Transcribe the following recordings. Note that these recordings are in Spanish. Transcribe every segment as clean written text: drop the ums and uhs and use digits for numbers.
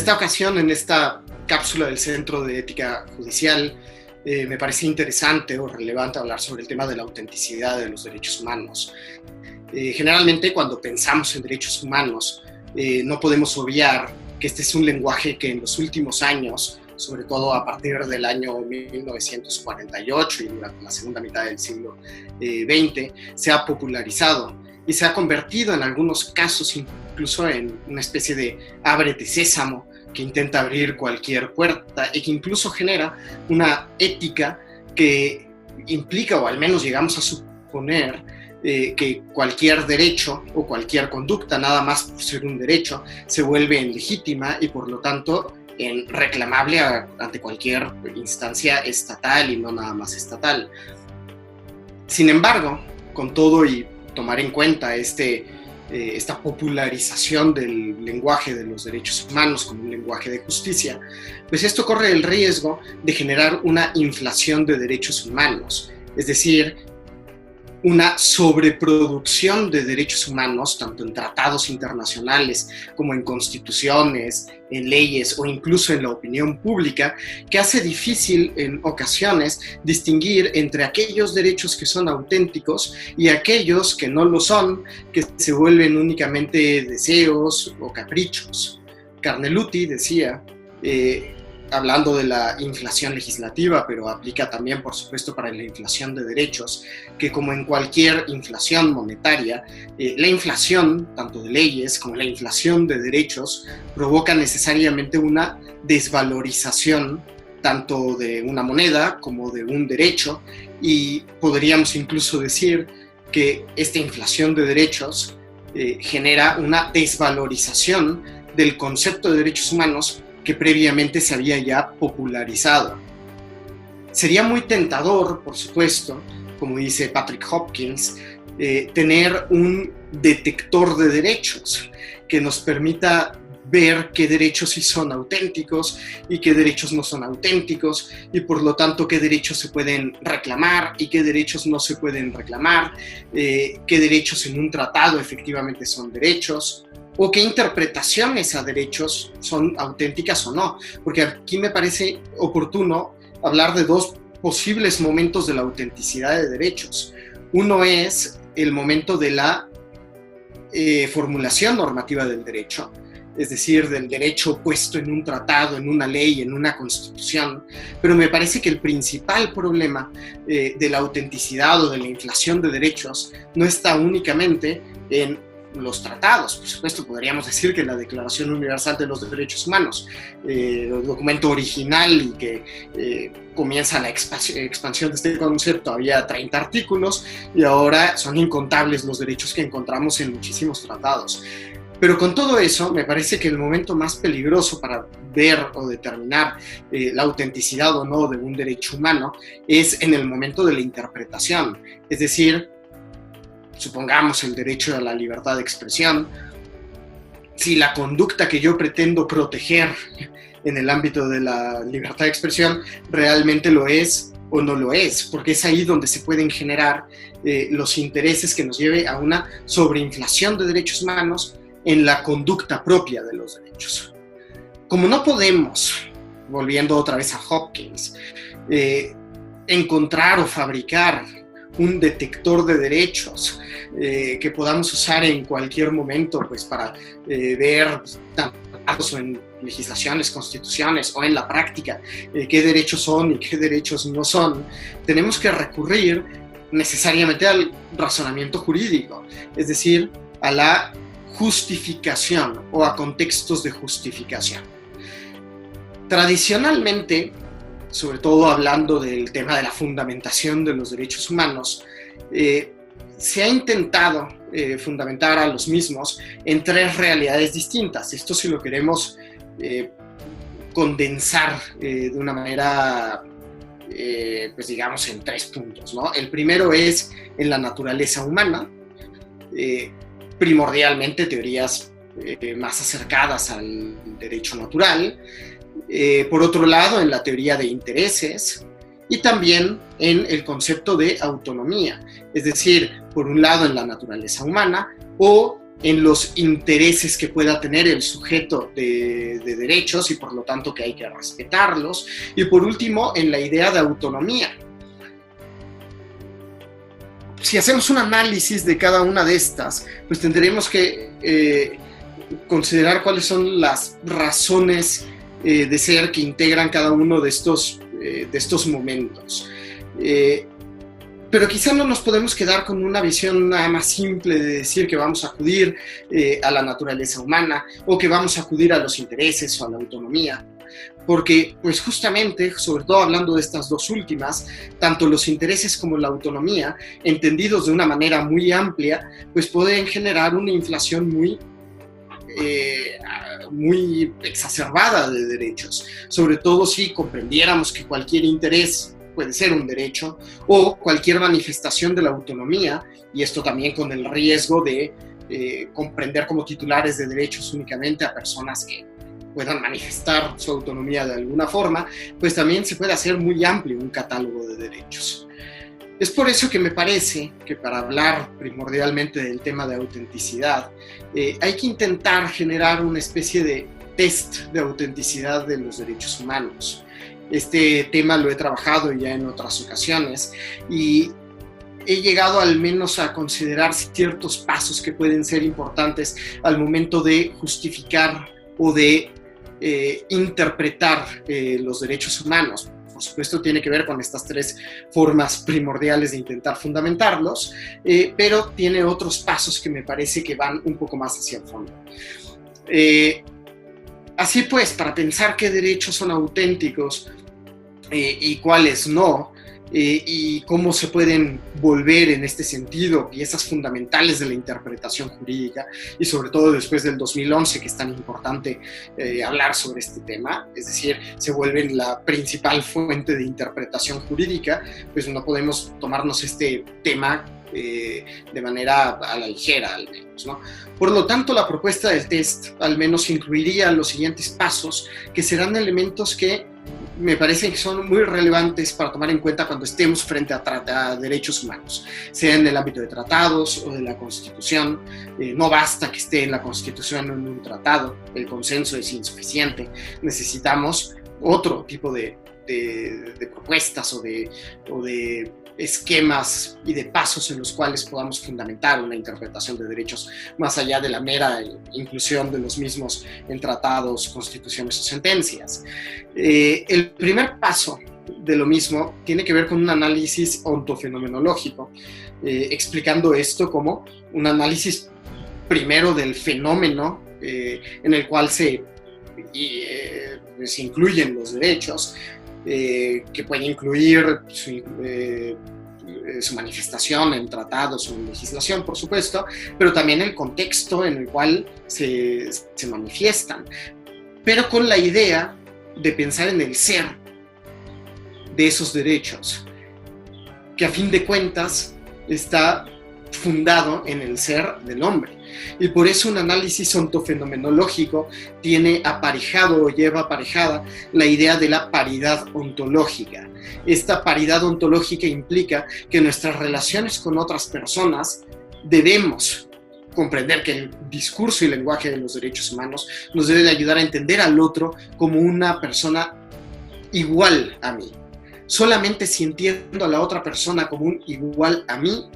esta ocasión, en esta cápsula del Centro de Ética Judicial, me parece interesante o relevante hablar sobre el tema de la autenticidad de los derechos humanos. Generalmente, cuando pensamos en derechos humanos, no podemos obviar que este es un lenguaje que en los últimos años, sobre todo a partir del año 1948 y durante la segunda mitad del siglo XX, se ha popularizado y se ha convertido en algunos casos incluso en una especie de ábrete sésamo que intenta abrir cualquier puerta y que incluso genera una ética que implica, o al menos llegamos a suponer, que cualquier derecho o cualquier conducta, nada más por ser un derecho, se vuelve en legítima y por lo tanto en reclamable ante cualquier instancia estatal y no nada más estatal. Sin embargo, con todo y tomar en cuenta esta popularización del lenguaje de los derechos humanos como un lenguaje de justicia, pues esto corre el riesgo de generar una inflación de derechos humanos, es decir, una sobreproducción de derechos humanos, tanto en tratados internacionales como en constituciones, en leyes o incluso en la opinión pública, que hace difícil en ocasiones distinguir entre aquellos derechos que son auténticos y aquellos que no lo son, que se vuelven únicamente deseos o caprichos. Carneluti decía, hablando de la inflación legislativa, pero aplica también, por supuesto, para la inflación de derechos, que como en cualquier inflación monetaria, la inflación, tanto de leyes como la inflación de derechos, provoca necesariamente una desvalorización tanto de una moneda como de un derecho, y podríamos incluso decir que esta inflación de derechos genera una desvalorización del concepto de derechos humanos que previamente se había ya popularizado. Sería muy tentador, por supuesto, como dice Patrick Hopkins, tener un detector de derechos que nos permita ver qué derechos sí son auténticos y qué derechos no son auténticos, y por lo tanto qué derechos se pueden reclamar y qué derechos no se pueden reclamar, qué derechos en un tratado efectivamente son derechos, o qué interpretaciones a derechos son auténticas o no, porque aquí me parece oportuno hablar de dos posibles momentos de la autenticidad de derechos. Uno es el momento de la formulación normativa del derecho, es decir, del derecho puesto en un tratado, en una ley, en una constitución, pero me parece que el principal problema de la autenticidad o de la inflación de derechos no está únicamente en los tratados. Por supuesto, podríamos decir que la Declaración Universal de los Derechos Humanos, el documento original y que comienza la expansión de este concepto, había 30 artículos y ahora son incontables los derechos que encontramos en muchísimos tratados. Pero con todo eso, me parece que el momento más peligroso para ver o determinar la autenticidad o no de un derecho humano es en el momento de la interpretación, es decir, supongamos el derecho a la libertad de expresión. Si la conducta que yo pretendo proteger en el ámbito de la libertad de expresión realmente lo es o no lo es, porque es ahí donde se pueden generar los intereses que nos lleve a una sobreinflación de derechos humanos en la conducta propia de los derechos. Como no podemos, volviendo otra vez a Hopkins, encontrar o fabricar un detector de derechos que podamos usar en cualquier momento, pues, para ver tanto en legislaciones, constituciones o en la práctica qué derechos son y qué derechos no son, tenemos que recurrir necesariamente al razonamiento jurídico, es decir, a la justificación o a contextos de justificación. Tradicionalmente, sobre todo hablando del tema de la fundamentación de los derechos humanos, se ha intentado fundamentar a los mismos en tres realidades distintas. Esto, si lo queremos condensar de una manera, pues digamos, en 3 puntos, ¿no? El primero es en la naturaleza humana, primordialmente teorías más acercadas al derecho natural. Por otro lado, en la teoría de intereses y también en el concepto de autonomía, es decir, por un lado en la naturaleza humana o en los intereses que pueda tener el sujeto de derechos y por lo tanto que hay que respetarlos. Y por último, en la idea de autonomía. Si hacemos un análisis de cada una de estas, pues tendremos que considerar cuáles son las razones de ser que integran cada uno de estos momentos. Pero quizá no nos podemos quedar con una visión nada más simple de decir que vamos a acudir a la naturaleza humana o que vamos a acudir a los intereses o a la autonomía. Porque, pues justamente, sobre todo hablando de estas dos últimas, tanto los intereses como la autonomía, entendidos de una manera muy amplia, pues pueden generar una inflación muy exacerbada de derechos, sobre todo si comprendiéramos que cualquier interés puede ser un derecho, o cualquier manifestación de la autonomía, y esto también con el riesgo de comprender como titulares de derechos únicamente a personas que puedan manifestar su autonomía de alguna forma, pues también se puede hacer muy amplio un catálogo de derechos. Es por eso que me parece que para hablar primordialmente del tema de autenticidad, hay que intentar generar una especie de test de autenticidad de los derechos humanos. Este tema lo he trabajado ya en otras ocasiones y he llegado al menos a considerar ciertos pasos que pueden ser importantes al momento de justificar o de interpretar los derechos humanos. Por supuesto, tiene que ver con estas tres formas primordiales de intentar fundamentarlos, pero tiene otros pasos que me parece que van un poco más hacia el fondo. Así pues, para pensar qué derechos son auténticos y cuáles no, y cómo se pueden volver en este sentido piezas fundamentales de la interpretación jurídica, y sobre todo después del 2011, que es tan importante hablar sobre este tema, es decir, se vuelven la principal fuente de interpretación jurídica, pues no podemos tomarnos este tema de manera a la ligera, al menos, ¿no? Por lo tanto, la propuesta del test al menos incluiría los siguientes pasos, que serán elementos que me parece que son muy relevantes para tomar en cuenta cuando estemos frente a derechos humanos, sea en el ámbito de tratados o de la Constitución. No basta que esté en la Constitución o en un tratado, el consenso es insuficiente, necesitamos otro tipo de propuestas o de esquemas y de pasos en los cuales podamos fundamentar una interpretación de derechos más allá de la mera inclusión de los mismos en tratados, constituciones o sentencias. El primer paso de lo mismo tiene que ver con un análisis ontofenomenológico, explicando esto como un análisis primero del fenómeno en el cual se incluyen los derechos, que puede incluir su manifestación en tratados o en legislación, por supuesto, pero también el contexto en el cual se manifiestan, pero con la idea de pensar en el ser de esos derechos, que a fin de cuentas está fundado en el ser del hombre. Y por eso un análisis ontofenomenológico tiene aparejado o lleva aparejada la idea de la paridad ontológica. Esta paridad ontológica implica que en nuestras relaciones con otras personas debemos comprender que el discurso y el lenguaje de los derechos humanos nos debe de ayudar a entender al otro como una persona igual a mí. Solamente si entiendo a la otra persona como un igual a mí,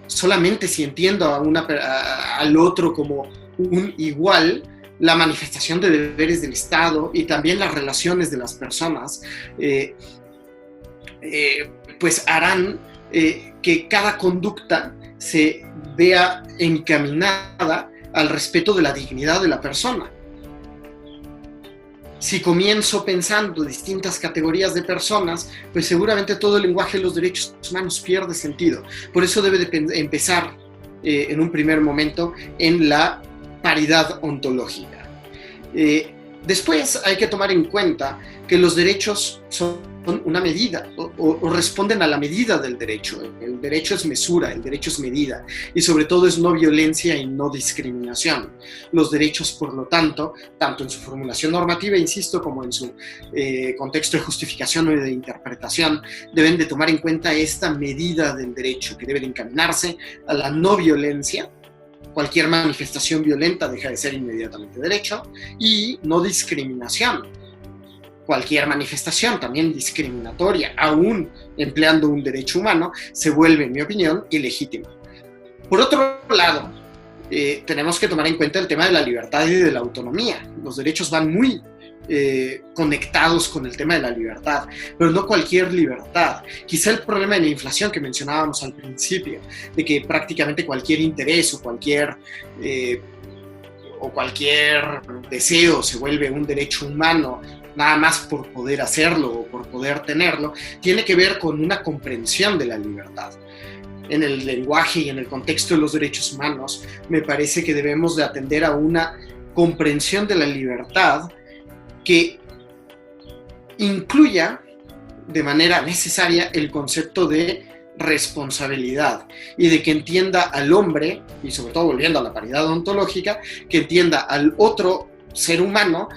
solamente si entiendo al otro como un igual, la manifestación de deberes del Estado y también las relaciones de las personas, pues harán que cada conducta se vea encaminada al respeto de la dignidad de la persona. Si comienzo pensando distintas categorías de personas, pues seguramente todo el lenguaje de los derechos humanos pierde sentido. Por eso debe de empezar en un primer momento en la paridad ontológica. Después hay que tomar en cuenta que los derechos son una medida o responden a la medida del derecho. El derecho es mesura, el derecho es medida y sobre todo es no violencia y no discriminación. Los derechos, por lo tanto, tanto en su formulación normativa, insisto, como en su contexto de justificación o de interpretación, deben de tomar en cuenta esta medida del derecho que debe de encaminarse a la no violencia cualquier manifestación violenta deja de ser inmediatamente derecho, y no discriminación. Cualquier manifestación, también discriminatoria, aún empleando un derecho humano, se vuelve, en mi opinión, ilegítima. Por otro lado, tenemos que tomar en cuenta el tema de la libertad y de la autonomía. Los derechos van muy conectados con el tema de la libertad, pero no cualquier libertad. Quizá el problema de la inflación que mencionábamos al principio, de que prácticamente cualquier interés o cualquier deseo se vuelve un derecho humano nada más por poder hacerlo o por poder tenerlo, tiene que ver con una comprensión de la libertad. En el lenguaje y en el contexto de los derechos humanos, me parece que debemos de atender a una comprensión de la libertad que incluya de manera necesaria el concepto de responsabilidad y de que entienda al hombre, y sobre todo volviendo a la paridad ontológica, que entienda al otro ser humano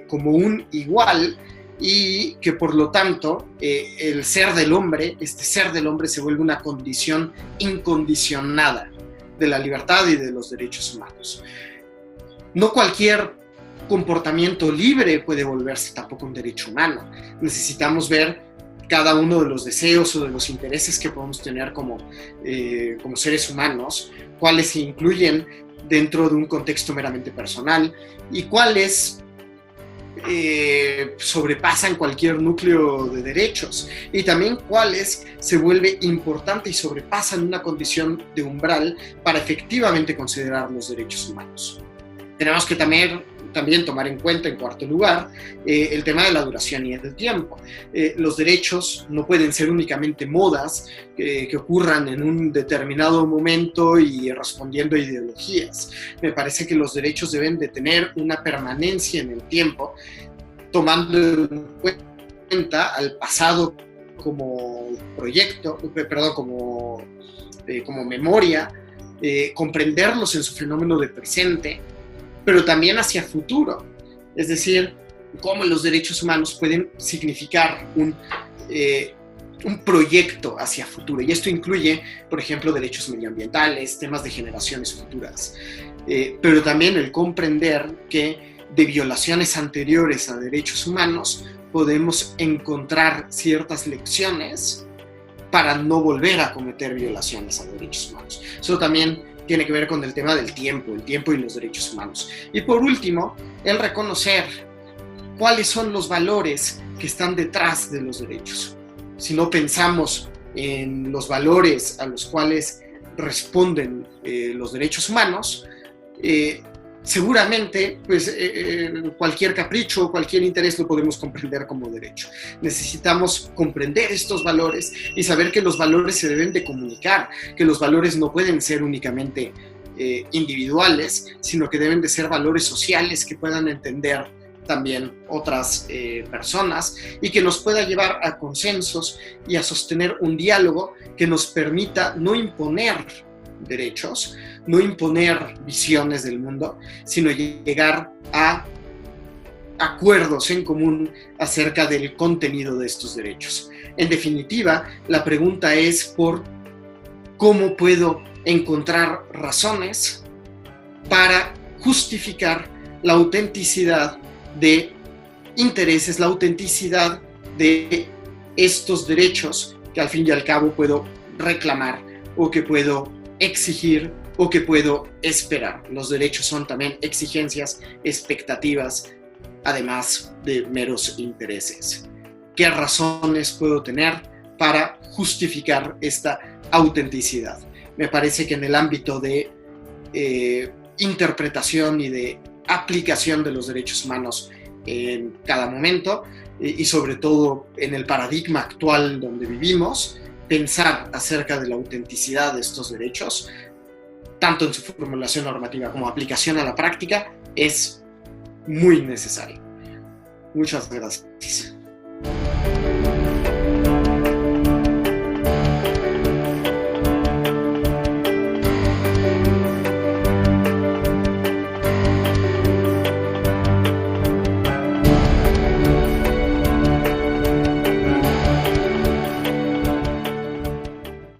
como un igual, y que por lo tanto el ser del hombre, este ser del hombre, se vuelve una condición incondicionada de la libertad y de los derechos humanos. No cualquier comportamiento libre puede volverse tampoco un derecho humano. Necesitamos ver cada uno de los deseos o de los intereses que podemos tener como seres humanos, cuáles se incluyen dentro de un contexto meramente personal y cuáles sobrepasan cualquier núcleo de derechos, y también cuáles se vuelve importante y sobrepasan una condición de umbral para efectivamente considerar los derechos humanos. Tenemos que también tomar en cuenta, en cuarto lugar, el tema de la duración y el tiempo. Los derechos no pueden ser únicamente modas que ocurran en un determinado momento y respondiendo a ideologías. Me parece que los derechos deben de tener una permanencia en el tiempo, tomando en cuenta al pasado como como memoria, comprenderlos en su fenómeno de presente, pero también hacia futuro, es decir, cómo los derechos humanos pueden significar un proyecto hacia futuro, y esto incluye, por ejemplo, derechos medioambientales, temas de generaciones futuras, pero también el comprender que de violaciones anteriores a derechos humanos podemos encontrar ciertas lecciones para no volver a cometer violaciones a derechos humanos. Eso también tiene que ver con el tema del tiempo, el tiempo y los derechos humanos. Y por último, el reconocer cuáles son los valores que están detrás de los derechos. Si no pensamos en los valores a los cuales responden los derechos humanos, seguramente cualquier capricho, cualquier interés lo podemos comprender como derecho. Necesitamos comprender estos valores y saber que los valores se deben de comunicar, que los valores no pueden ser únicamente individuales, sino que deben de ser valores sociales que puedan entender también otras personas y que nos pueda llevar a consensos y a sostener un diálogo que nos permita no imponer derechos, no imponer visiones del mundo, sino llegar a acuerdos en común acerca del contenido de estos derechos. En definitiva, la pregunta es por cómo puedo encontrar razones para justificar la autenticidad de intereses, la autenticidad de estos derechos que al fin y al cabo puedo reclamar o que puedo exigir o que puedo esperar. Los derechos son también exigencias, expectativas, además de meros intereses. ¿Qué razones puedo tener para justificar esta autenticidad? Me parece que en el ámbito de interpretación y de aplicación de los derechos humanos en cada momento, y sobre todo en el paradigma actual donde vivimos, pensar acerca de la autenticidad de estos derechos, tanto en su formulación normativa como aplicación a la práctica, es muy necesario. Muchas gracias.